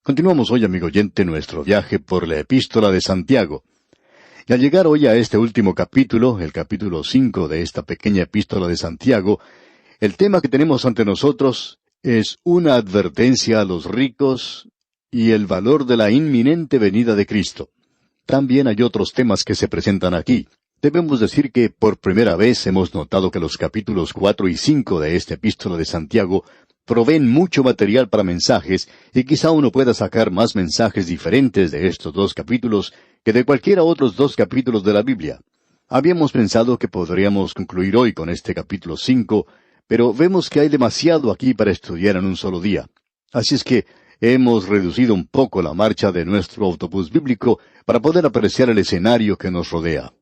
Continuamos hoy, amigo oyente, nuestro viaje por la Epístola de Santiago. Y al llegar hoy a este último capítulo, el capítulo 5 de esta pequeña Epístola de Santiago, el tema que tenemos ante nosotros es una advertencia a los ricos y el valor de la inminente venida de Cristo. También hay otros temas que se presentan aquí. Debemos decir que por primera vez hemos notado que los capítulos 4 y 5 de esta Epístola de Santiago proveen mucho material para mensajes, y quizá uno pueda sacar más mensajes diferentes de estos dos capítulos que de cualquiera otros dos capítulos de la Biblia. Habíamos pensado que podríamos concluir hoy con este capítulo 5, pero vemos que hay demasiado aquí para estudiar en un solo día. Así es que hemos reducido un poco la marcha de nuestro autobús bíblico para poder apreciar el escenario que nos rodea.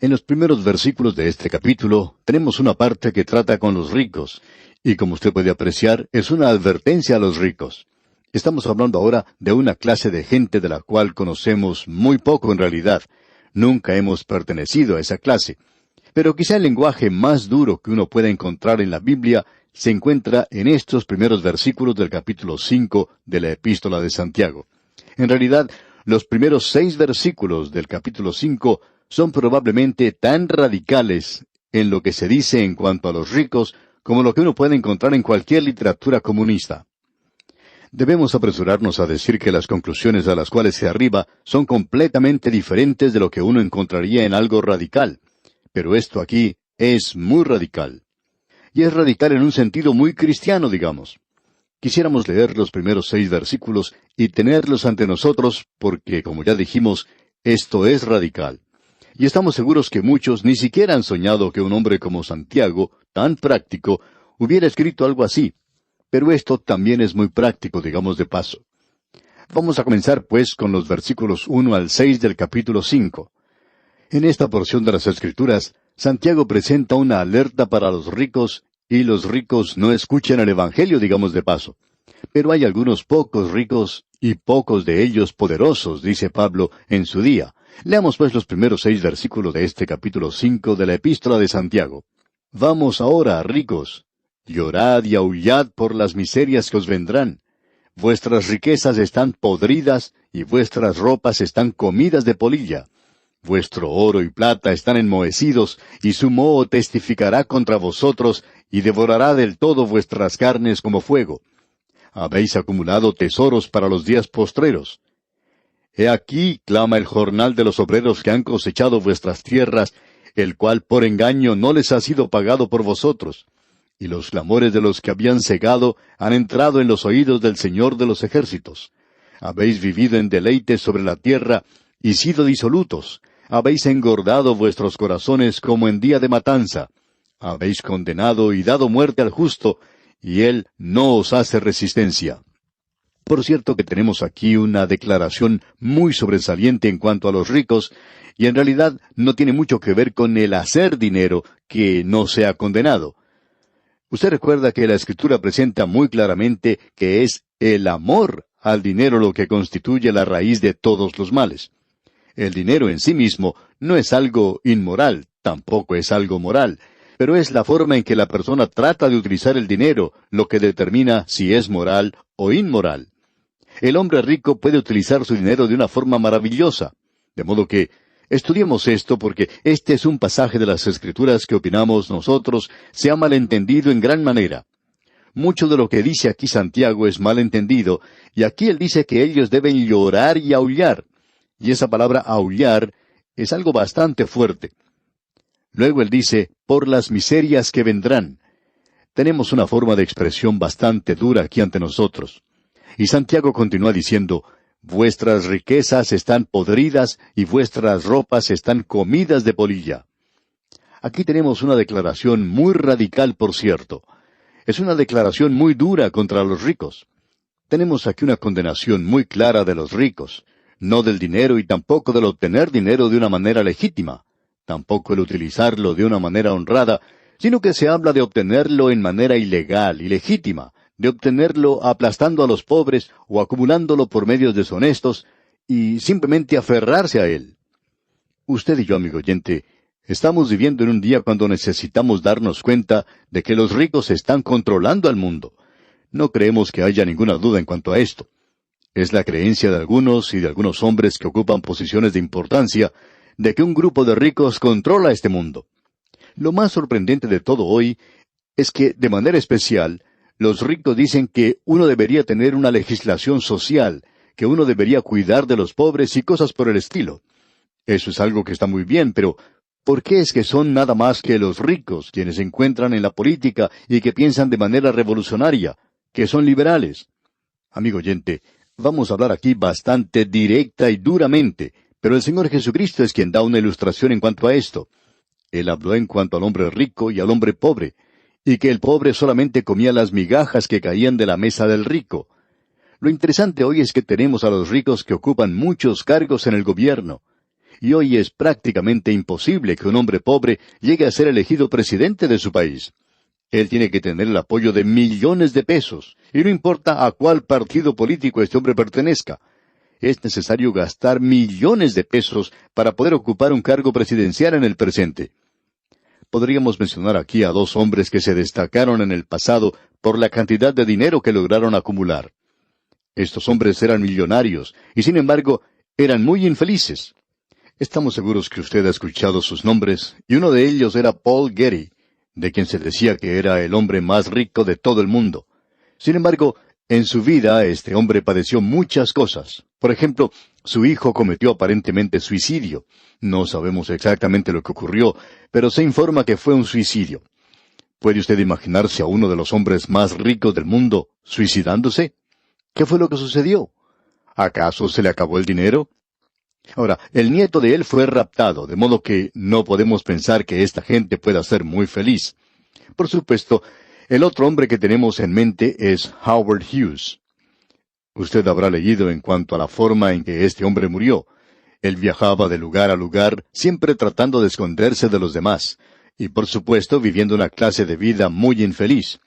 En los primeros versículos de este capítulo tenemos una parte que trata con los ricos, y como usted puede apreciar, es una advertencia a los ricos. Estamos hablando ahora de una clase de gente de la cual conocemos muy poco en realidad. Nunca hemos pertenecido a esa clase. Pero quizá el lenguaje más duro que uno pueda encontrar en la Biblia se encuentra en estos primeros versículos del capítulo 5 de la Epístola de Santiago. En realidad, los primeros 6 versículos del capítulo 5 son probablemente tan radicales en lo que se dice en cuanto a los ricos como lo que uno puede encontrar en cualquier literatura comunista. Debemos apresurarnos a decir que las conclusiones a las cuales se arriba son completamente diferentes de lo que uno encontraría en algo radical. Pero esto aquí es muy radical. Y es radical en un sentido muy cristiano, digamos. Quisiéramos leer los primeros 6 versículos y tenerlos ante nosotros porque, como ya dijimos, esto es radical. Y estamos seguros que muchos ni siquiera han soñado que un hombre como Santiago, tan práctico, hubiera escrito algo así. Pero esto también es muy práctico, digamos de paso. Vamos a comenzar, pues, con los versículos 1 al 6 del capítulo 5. En esta porción de las Escrituras, Santiago presenta una alerta para los ricos, y los ricos no escuchan el Evangelio, digamos de paso. Pero hay algunos pocos ricos, y pocos de ellos poderosos, dice Pablo, en su día. Leamos pues los primeros 6 versículos de este capítulo 5 de la Epístola de Santiago. Vamos ahora, ricos, llorad y aullad por las miserias que os vendrán. Vuestras riquezas están podridas, y vuestras ropas están comidas de polilla. Vuestro oro y plata están enmohecidos, y su moho testificará contra vosotros, y devorará del todo vuestras carnes como fuego. Habéis acumulado tesoros para los días postreros. He aquí, clama el jornal de los obreros que han cosechado vuestras tierras, el cual por engaño no les ha sido pagado por vosotros. Y los clamores de los que habían cegado han entrado en los oídos del Señor de los ejércitos. Habéis vivido en deleites sobre la tierra, y sido disolutos. Habéis engordado vuestros corazones como en día de matanza. Habéis condenado y dado muerte al justo, y él no os hace resistencia. Por cierto que tenemos aquí una declaración muy sobresaliente en cuanto a los ricos, y en realidad no tiene mucho que ver con el hacer dinero que no sea condenado. Usted recuerda que la Escritura presenta muy claramente que es el amor al dinero lo que constituye la raíz de todos los males. El dinero en sí mismo no es algo inmoral, tampoco es algo moral, pero es la forma en que la persona trata de utilizar el dinero lo que determina si es moral o inmoral. El hombre rico puede utilizar su dinero de una forma maravillosa. De modo que estudiemos esto porque este es un pasaje de las Escrituras que opinamos nosotros se ha malentendido en gran manera. Mucho de lo que dice aquí Santiago es malentendido, y aquí él dice que ellos deben llorar y aullar. Y esa palabra aullar es algo bastante fuerte. Luego él dice, por las miserias que vendrán. Tenemos una forma de expresión bastante dura aquí ante nosotros. Y Santiago continúa diciendo, vuestras riquezas están podridas y vuestras ropas están comidas de polilla. Aquí tenemos una declaración muy radical, por cierto. Es una declaración muy dura contra los ricos. Tenemos aquí una condenación muy clara de los ricos, no del dinero y tampoco del obtener dinero de una manera legítima, tampoco el utilizarlo de una manera honrada, sino que se habla de obtenerlo en manera ilegal, ilegítima, de obtenerlo aplastando a los pobres o acumulándolo por medios deshonestos y simplemente aferrarse a él. Usted y yo, amigo oyente, estamos viviendo en un día cuando necesitamos darnos cuenta de que los ricos están controlando al mundo. No creemos que haya ninguna duda en cuanto a esto. Es la creencia de algunos y de algunos hombres que ocupan posiciones de importancia de que un grupo de ricos controla este mundo. Lo más sorprendente de todo hoy es que, de manera especial, los ricos dicen que uno debería tener una legislación social, que uno debería cuidar de los pobres y cosas por el estilo. Eso es algo que está muy bien, pero ¿por qué es que son nada más que los ricos quienes se encuentran en la política y que piensan de manera revolucionaria, que son liberales? Amigo oyente, vamos a hablar aquí bastante directa y duramente, pero el Señor Jesucristo es quien da una ilustración en cuanto a esto. Él habló en cuanto al hombre rico y al hombre pobre, y que el pobre solamente comía las migajas que caían de la mesa del rico. Lo interesante hoy es que tenemos a los ricos que ocupan muchos cargos en el gobierno. Y hoy es prácticamente imposible que un hombre pobre llegue a ser elegido presidente de su país. Él tiene que tener el apoyo de millones de pesos, y no importa a cuál partido político este hombre pertenezca. Es necesario gastar millones de pesos para poder ocupar un cargo presidencial en el presente. Podríamos mencionar aquí a dos hombres que se destacaron en el pasado por la cantidad de dinero que lograron acumular. Estos hombres eran millonarios, y sin embargo, eran muy infelices. Estamos seguros que usted ha escuchado sus nombres, y uno de ellos era Paul Getty, de quien se decía que era el hombre más rico de todo el mundo. Sin embargo, en su vida este hombre padeció muchas cosas. Por ejemplo, su hijo cometió aparentemente suicidio. No sabemos exactamente lo que ocurrió, pero se informa que fue un suicidio. ¿Puede usted imaginarse a uno de los hombres más ricos del mundo suicidándose? ¿Qué fue lo que sucedió? ¿Acaso se le acabó el dinero? Ahora, el nieto de él fue raptado, de modo que no podemos pensar que esta gente pueda ser muy feliz. Por supuesto, el otro hombre que tenemos en mente es Howard Hughes. Usted habrá leído en cuanto a la forma en que este hombre murió. Él viajaba de lugar a lugar, siempre tratando de esconderse de los demás, y por supuesto viviendo una clase de vida muy infeliz.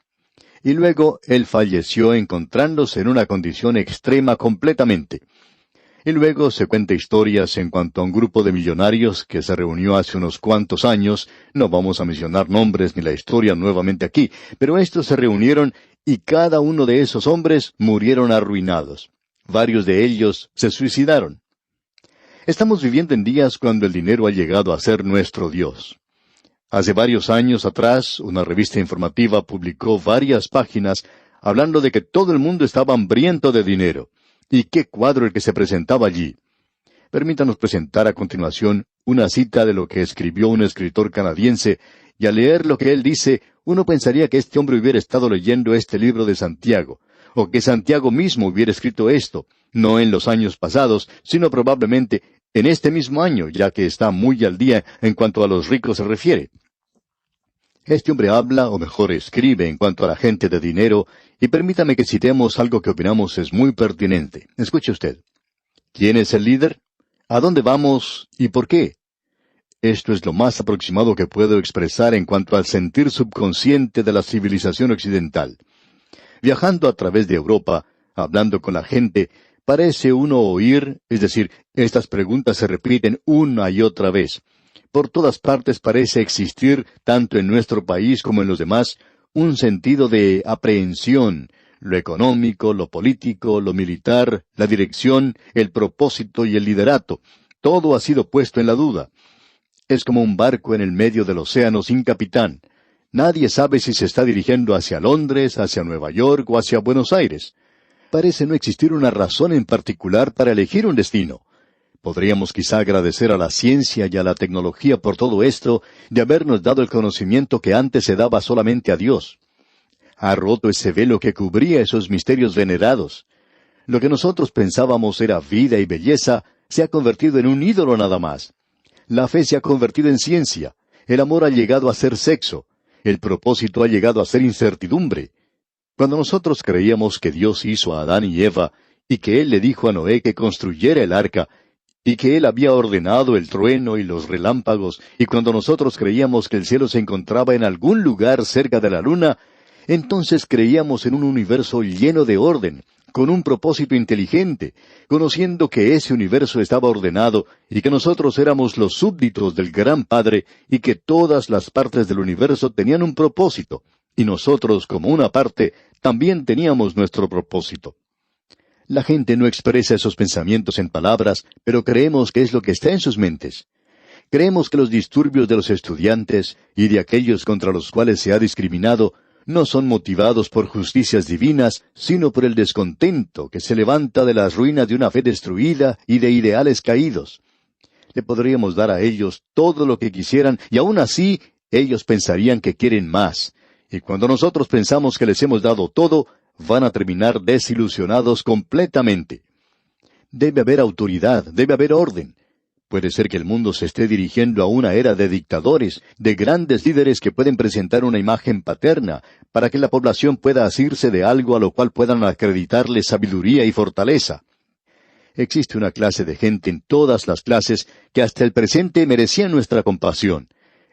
Y luego él falleció encontrándose en una condición extrema completamente. Y luego se cuenta historias en cuanto a un grupo de millonarios que se reunió hace unos cuantos años. No vamos a mencionar nombres ni la historia nuevamente aquí, pero estos se reunieron y cada uno de esos hombres murieron arruinados. Varios de ellos se suicidaron. Estamos viviendo en días cuando el dinero ha llegado a ser nuestro Dios. Hace varios años atrás, una revista informativa publicó varias páginas hablando de que todo el mundo estaba hambriento de dinero. ¿Y qué cuadro el que se presentaba allí? Permítanos presentar a continuación una cita de lo que escribió un escritor canadiense, y al leer lo que él dice, uno pensaría que este hombre hubiera estado leyendo este libro de Santiago, o que Santiago mismo hubiera escrito esto, no en los años pasados, sino probablemente en este mismo año, ya que está muy al día en cuanto a los ricos se refiere. Este hombre habla, o mejor escribe, en cuanto a la gente de dinero, y permítame que citemos algo que opinamos es muy pertinente. Escuche usted. ¿Quién es el líder? ¿A dónde vamos? ¿Y por qué? Esto es lo más aproximado que puedo expresar en cuanto al sentir subconsciente de la civilización occidental. Viajando a través de Europa, hablando con la gente, parece uno oír, es decir, estas preguntas se repiten una y otra vez. Por todas partes parece existir, tanto en nuestro país como en los demás, un sentido de aprehensión, lo económico, lo político, lo militar, la dirección, el propósito y el liderato. Todo ha sido puesto en la duda. Es como un barco en el medio del océano sin capitán. Nadie sabe si se está dirigiendo hacia Londres, hacia Nueva York o hacia Buenos Aires. Parece no existir una razón en particular para elegir un destino. Podríamos quizá agradecer a la ciencia y a la tecnología por todo esto, de habernos dado el conocimiento que antes se daba solamente a Dios. Ha roto ese velo que cubría esos misterios venerados. Lo que nosotros pensábamos era vida y belleza, se ha convertido en un ídolo nada más. La fe se ha convertido en ciencia. El amor ha llegado a ser sexo. El propósito ha llegado a ser incertidumbre. Cuando nosotros creíamos que Dios hizo a Adán y Eva, y que Él le dijo a Noé que construyera el arca, y que Él había ordenado el trueno y los relámpagos, y cuando nosotros creíamos que el cielo se encontraba en algún lugar cerca de la luna, entonces creíamos en un universo lleno de orden, con un propósito inteligente, conociendo que ese universo estaba ordenado y que nosotros éramos los súbditos del Gran Padre y que todas las partes del universo tenían un propósito, y nosotros, como una parte, también teníamos nuestro propósito. La gente no expresa esos pensamientos en palabras, pero creemos que es lo que está en sus mentes. Creemos que los disturbios de los estudiantes y de aquellos contra los cuales se ha discriminado no son motivados por justicias divinas, sino por el descontento que se levanta de las ruinas de una fe destruida y de ideales caídos. Le podríamos dar a ellos todo lo que quisieran y aún así ellos pensarían que quieren más. Y cuando nosotros pensamos que les hemos dado todo, van a terminar desilusionados completamente. Debe haber autoridad, debe haber orden. Puede ser que el mundo se esté dirigiendo a una era de dictadores, de grandes líderes que pueden presentar una imagen paterna, para que la población pueda asirse de algo a lo cual puedan acreditarle sabiduría y fortaleza. Existe una clase de gente en todas las clases que hasta el presente merecían nuestra compasión.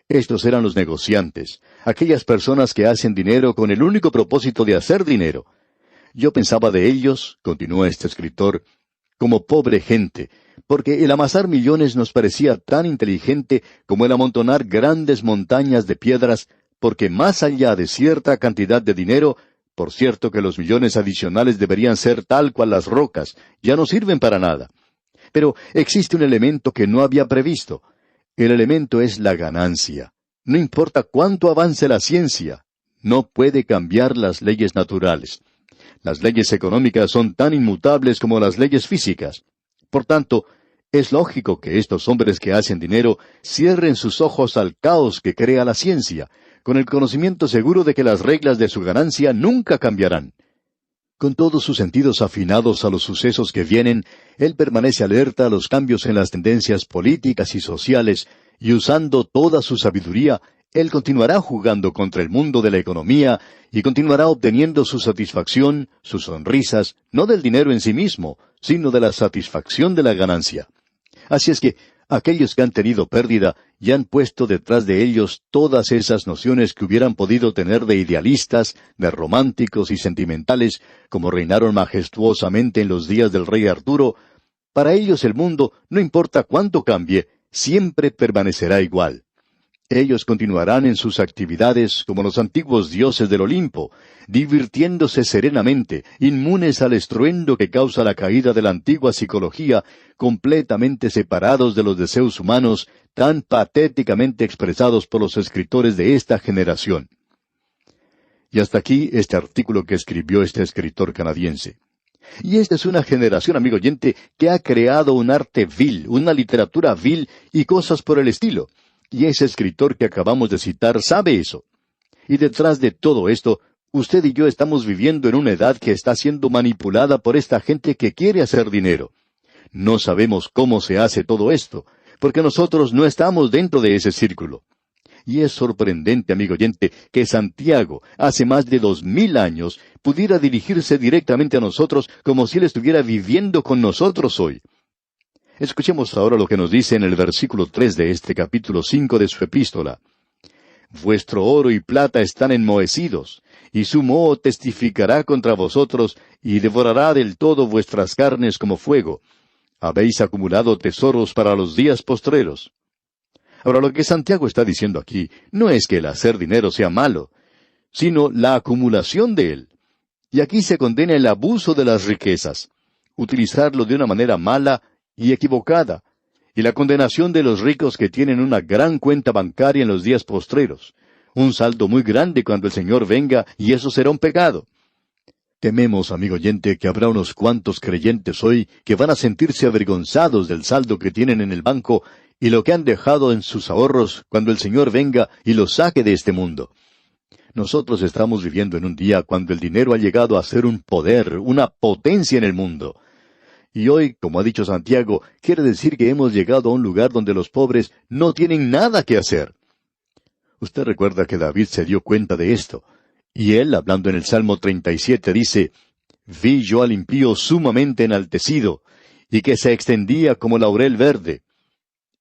Estos eran los negociantes, aquellas personas que hacen dinero con el único propósito de hacer dinero. Yo pensaba de ellos, continuó este escritor, como pobre gente, porque el amasar millones nos parecía tan inteligente como el amontonar grandes montañas de piedras, porque más allá de cierta cantidad de dinero, por cierto que los millones adicionales deberían ser tal cual las rocas, ya no sirven para nada. Pero existe un elemento que no había previsto. El elemento es la ganancia. No importa cuánto avance la ciencia, no puede cambiar las leyes naturales. Las leyes económicas son tan inmutables como las leyes físicas. Por tanto, es lógico que estos hombres que hacen dinero cierren sus ojos al caos que crea la ciencia, con el conocimiento seguro de que las reglas de su ganancia nunca cambiarán. Con todos sus sentidos afinados a los sucesos que vienen, él permanece alerta a los cambios en las tendencias políticas y sociales, y usando toda su sabiduría, él continuará jugando contra el mundo de la economía y continuará obteniendo su satisfacción, sus sonrisas, no del dinero en sí mismo, sino de la satisfacción de la ganancia. Así es que aquellos que han tenido pérdida ya han puesto detrás de ellos todas esas nociones que hubieran podido tener de idealistas, de románticos y sentimentales, como reinaron majestuosamente en los días del rey Arturo. Para ellos el mundo, no importa cuánto cambie, siempre permanecerá igual. Ellos continuarán en sus actividades como los antiguos dioses del Olimpo, divirtiéndose serenamente, inmunes al estruendo que causa la caída de la antigua psicología, completamente separados de los deseos humanos, tan patéticamente expresados por los escritores de esta generación. Y hasta aquí este artículo que escribió este escritor canadiense. Y esta es una generación, amigo oyente, que ha creado un arte vil, una literatura vil y cosas por el estilo. Y ese escritor que acabamos de citar sabe eso. Y detrás de todo esto, usted y yo estamos viviendo en una edad que está siendo manipulada por esta gente que quiere hacer dinero. No sabemos cómo se hace todo esto, porque nosotros no estamos dentro de ese círculo. Y es sorprendente, amigo oyente, que Santiago, hace más de 2000 años, pudiera dirigirse directamente a nosotros como si él estuviera viviendo con nosotros hoy. Escuchemos ahora lo que nos dice en el versículo 3 de este capítulo 5 de su epístola. Vuestro oro y plata están enmohecidos, y su moho testificará contra vosotros, y devorará del todo vuestras carnes como fuego. Habéis acumulado tesoros para los días postreros. Ahora, lo que Santiago está diciendo aquí no es que el hacer dinero sea malo, sino la acumulación de él. Y aquí se condena el abuso de las riquezas, utilizarlo de una manera mala y equivocada, y la condenación de los ricos que tienen una gran cuenta bancaria en los días postreros, un saldo muy grande cuando el Señor venga, y eso será un pecado. Tememos, amigo oyente, que habrá unos cuantos creyentes hoy que van a sentirse avergonzados del saldo que tienen en el banco y lo que han dejado en sus ahorros cuando el Señor venga y los saque de este mundo. Nosotros estamos viviendo en un día cuando el dinero ha llegado a ser un poder, una potencia en el mundo. Y hoy, como ha dicho Santiago, quiere decir que hemos llegado a un lugar donde los pobres no tienen nada que hacer. Usted recuerda que David se dio cuenta de esto. Y él, hablando en el Salmo 37, dice, «Vi yo al impío sumamente enaltecido, y que se extendía como laurel verde».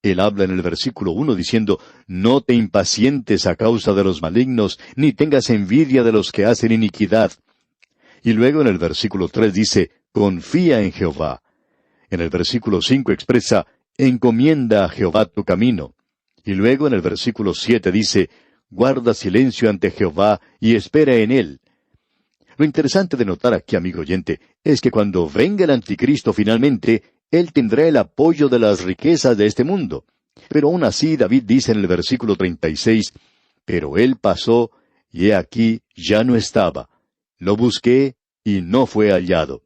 Él habla en el versículo 1 diciendo, «No te impacientes a causa de los malignos, ni tengas envidia de los que hacen iniquidad». Y luego en el versículo 3 dice, «Confía en Jehová». En el versículo 5 expresa, «Encomienda a Jehová tu camino». Y luego en el versículo 7 dice, «Guarda silencio ante Jehová y espera en él». Lo interesante de notar aquí, amigo oyente, es que cuando venga el anticristo finalmente, él tendrá el apoyo de las riquezas de este mundo. Pero aún así, David dice en el versículo 36, pero él pasó, y he aquí, ya no estaba. Lo busqué, y no fue hallado.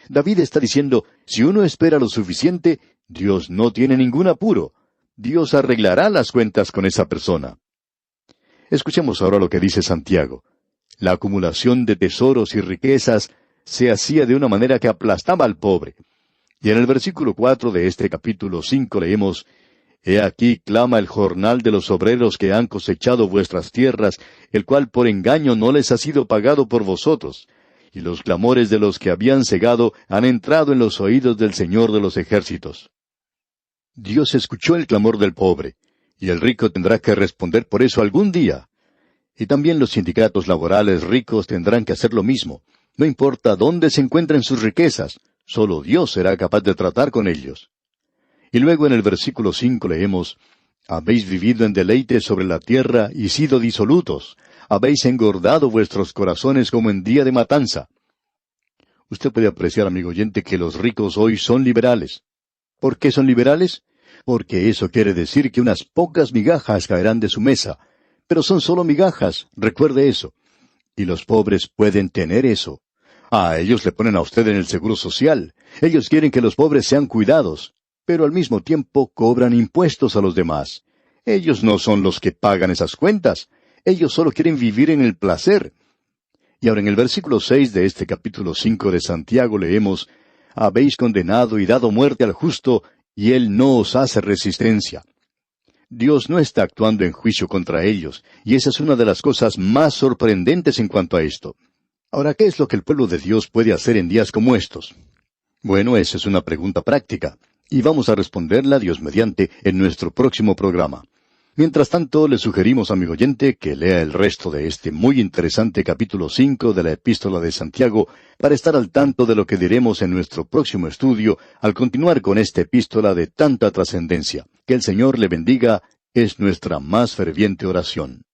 David está diciendo, si uno espera lo suficiente, Dios no tiene ningún apuro. Dios arreglará las cuentas con esa persona. Escuchemos ahora lo que dice Santiago. La acumulación de tesoros y riquezas se hacía de una manera que aplastaba al pobre. Y en el versículo 4 de este capítulo 5 leemos, He aquí clama el jornal de los obreros que han cosechado vuestras tierras, el cual por engaño no les ha sido pagado por vosotros. Y los clamores de los que habían cegado han entrado en los oídos del Señor de los ejércitos. Dios escuchó el clamor del pobre, y el rico tendrá que responder por eso algún día. Y también los sindicatos laborales ricos tendrán que hacer lo mismo. No importa dónde se encuentren sus riquezas, solo Dios será capaz de tratar con ellos. Y luego en el versículo 5 leemos, Habéis vivido en deleite sobre la tierra y sido disolutos. Habéis engordado vuestros corazones como en día de matanza. Usted puede apreciar, amigo oyente, que los ricos hoy son liberales. ¿Por qué son liberales? Porque eso quiere decir que unas pocas migajas caerán de su mesa. Pero son solo migajas, recuerde eso. Y los pobres pueden tener eso. Ellos le ponen a usted en el seguro social. Ellos quieren que los pobres sean cuidados, pero al mismo tiempo cobran impuestos a los demás. Ellos no son los que pagan esas cuentas. Ellos solo quieren vivir en el placer. Y ahora en el versículo 6 de este capítulo 5 de Santiago leemos, Habéis condenado y dado muerte al justo, y él no os hace resistencia. Dios no está actuando en juicio contra ellos, y esa es una de las cosas más sorprendentes en cuanto a esto. Ahora, ¿qué es lo que el pueblo de Dios puede hacer en días como estos? Bueno, esa es una pregunta práctica, y vamos a responderla, Dios mediante, en nuestro próximo programa. Mientras tanto, le sugerimos, amigo oyente, que lea el resto de este muy interesante capítulo 5 de la Epístola de Santiago para estar al tanto de lo que diremos en nuestro próximo estudio al continuar con esta epístola de tanta trascendencia. Que el Señor le bendiga es nuestra más ferviente oración.